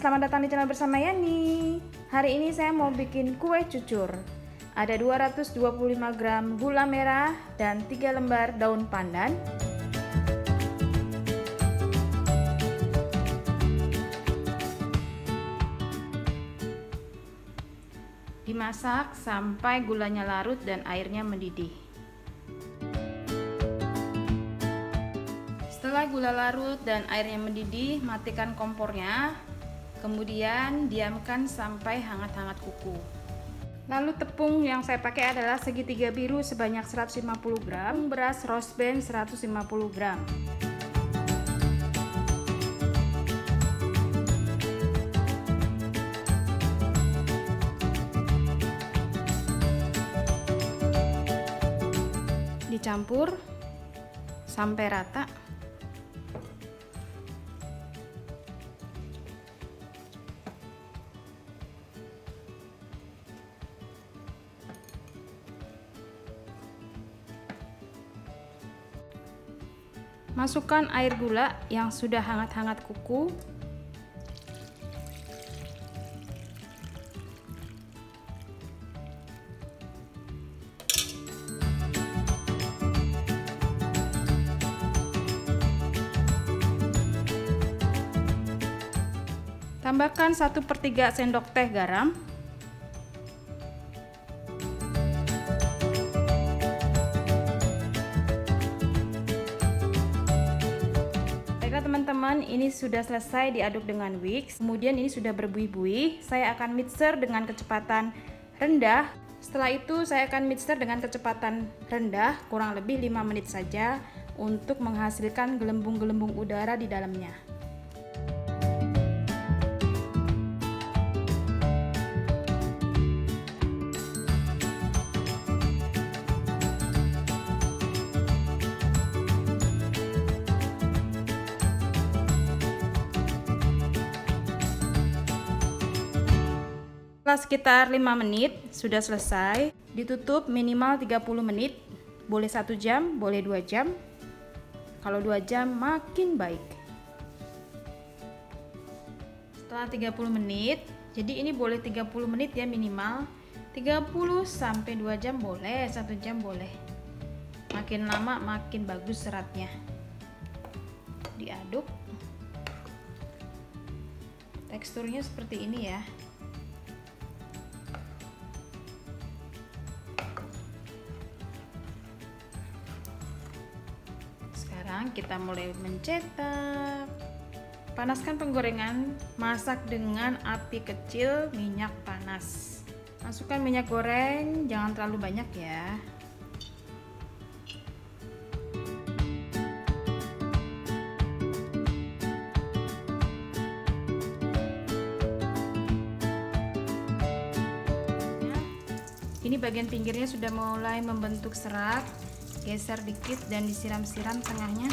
selamat datang di channel bersama Yani. Hari ini saya mau bikin kue cucur. Ada 225 gram gula merah dan 3 lembar daun pandan. Dimasak sampai gulanya larut dan airnya mendidih. Setelah gula larut dan airnya mendidih, matikan kompornya. Kemudian diamkan sampai hangat-hangat kuku. Lalu tepung yang saya pakai adalah segitiga biru sebanyak 150 gram, beras rose band 150 gram. Dicampur sampai rata. Masukkan air gula yang sudah hangat-hangat kuku. Tambahkan 1/3 sendok teh garam. Teman-teman, ini sudah selesai diaduk dengan whisk. Kemudian ini sudah berbuih-buih. Saya akan mixer dengan kecepatan rendah. Setelah itu saya akan mixer dengan kecepatan rendah kurang lebih 5 menit saja untuk menghasilkan gelembung-gelembung udara di dalamnya. Setelah sekitar 5 menit sudah selesai, ditutup minimal 30 menit, boleh 1 jam, boleh 2 jam. Kalau 2 jam makin baik. Setelah 30 menit, jadi ini boleh 30 menit ya minimal, 30 sampai 2 jam boleh, 1 jam boleh. Makin lama makin bagus seratnya. Diaduk. Teksturnya seperti ini ya. Kita mulai mencetak. Panaskan penggorengan, masak dengan api kecil, minyak panas. Masukkan minyak goreng, jangan terlalu banyak ya. Ini bagian pinggirnya sudah mulai membentuk serat. Geser dikit dan disiram-siram tengahnya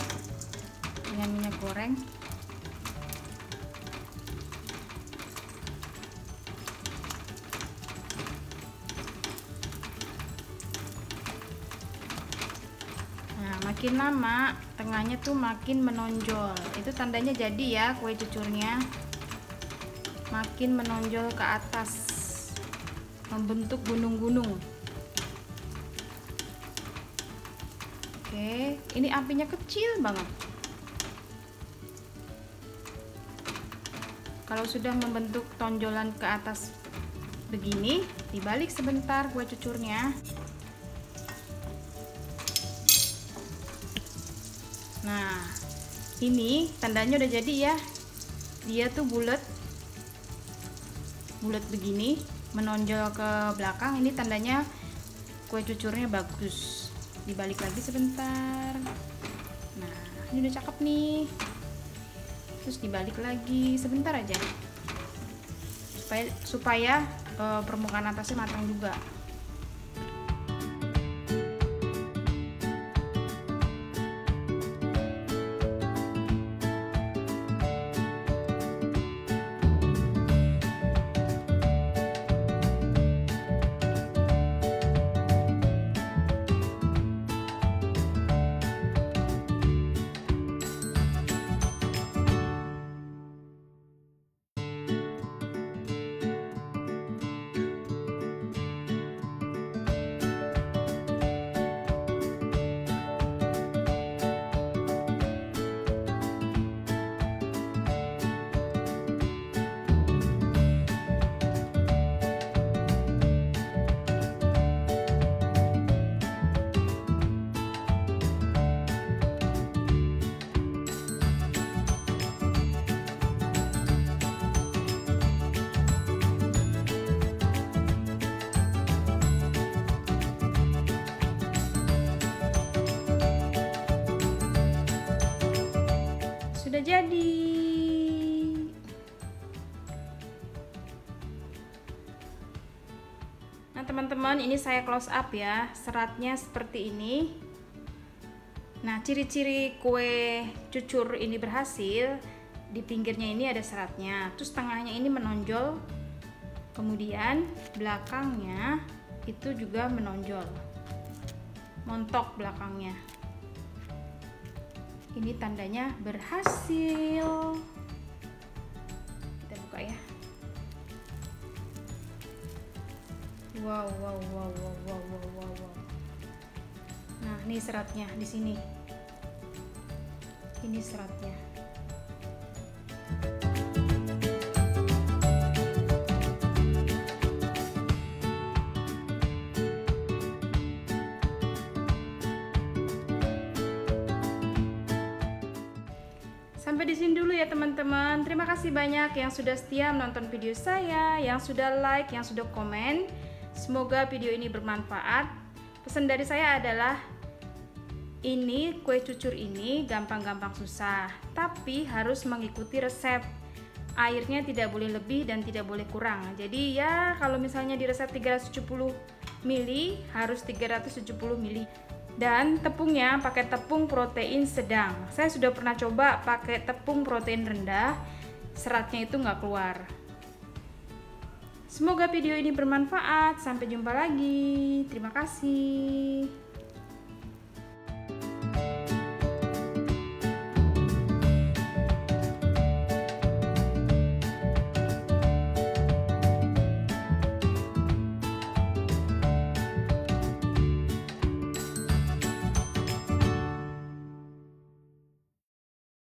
dengan minyak goreng. Nah, makin lama tengahnya tuh makin menonjol. Itu tandanya jadi ya kue cucurnya. Makin menonjol ke atas, membentuk gunung-gunung. Oke, ini apinya kecil banget. Kalau sudah membentuk tonjolan ke atas begini, dibalik sebentar kue cucurnya. Nah, ini tandanya udah jadi ya. Dia tuh bulat begini, menonjol ke belakang. Ini tandanya kue cucurnya bagus. Dibalik lagi sebentar. Nah, ini udah cakep nih. Terus dibalik lagi sebentar aja supaya permukaan atasnya matang juga. sudah jadi. Nah teman-teman, ini saya close up ya, seratnya seperti ini. Nah ciri-ciri kue cucur ini berhasil, di pinggirnya ini ada seratnya, terus tengahnya ini menonjol, kemudian belakangnya itu juga menonjol, montok belakangnya. Ini tandanya berhasil. Kita buka ya. Wow. Nah, ini seratnya di sini. Ini seratnya. Sampai di sini dulu ya teman-teman. Terima kasih banyak yang sudah setia menonton video saya, yang sudah like, yang sudah komen. Semoga video ini bermanfaat. Pesan dari saya adalah ini kue cucur ini gampang-gampang susah, tapi harus mengikuti resep. Airnya tidak boleh lebih dan tidak boleh kurang. Jadi ya kalau misalnya di resep 370 ml harus 370 ml. Dan tepungnya pakai tepung protein sedang. Saya sudah pernah coba pakai tepung protein rendah, seratnya itu nggak keluar. Semoga video ini bermanfaat. Sampai jumpa lagi. Terima kasih.